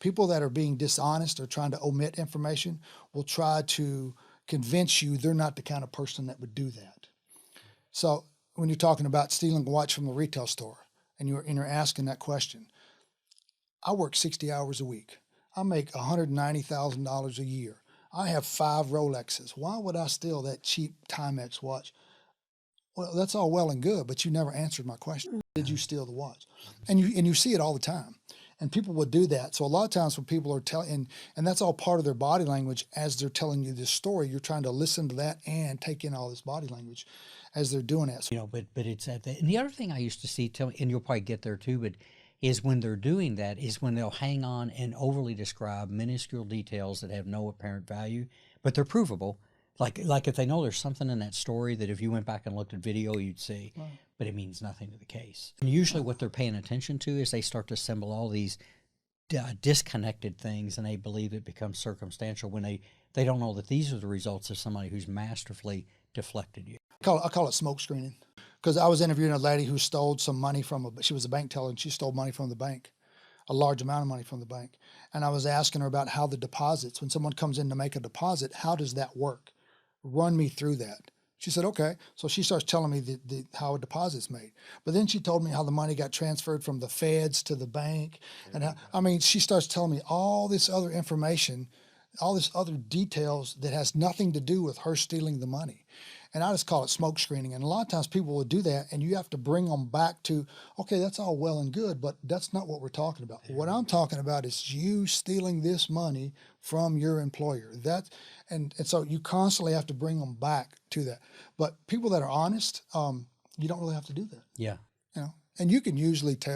People that are being dishonest or trying to omit information will try to convince you they're not the kind of person that would do that. So when you're talking about stealing a watch from a retail store and you're asking that question, I work 60 hours a week. I make $190,000 a year. I have 5 Rolexes. Why would I steal that cheap Timex watch? Well, that's all well and good, but you never answered my question. Did you steal the watch? And you see it all the time. And people will do that. So a lot of times when people are telling, and that's all part of their body language as they're telling you this story, you're trying to listen to that and take in all this body language as they're doing it. So, but it's at the, and the other thing I used to see, and you'll probably get there too, but is when they're doing that is when they'll hang on and overly describe minuscule details that have no apparent value, but they're provable. Like if they know there's something in that story that if you went back and looked at video, you'd see, right, but it means nothing to the case. And usually what they're paying attention to is they start to assemble all these disconnected things, and they believe it becomes circumstantial when they don't know that these are the results of somebody who's masterfully deflected you. I call it smoke screening, because I was interviewing a lady who stole some money she was a bank teller, and she stole money from the bank, a large amount of money from the bank. And I was asking her about how the deposits, when someone comes in to make a deposit, how does that work? Run me through that. She said, okay. So she starts telling me how a deposit's made. But then she told me how the money got transferred from the feds to the bank. And how, she starts telling me all this other information, all this other details that has nothing to do with her stealing the money. And I just call it smoke screening. And a lot of times people will do that, and you have to bring them back to, okay, that's all well and good, but that's not what we're talking about. What I'm talking about is you stealing this money from your employer. And so you constantly have to bring them back to that. But people that are honest, you don't really have to do that. Yeah. And you can usually tell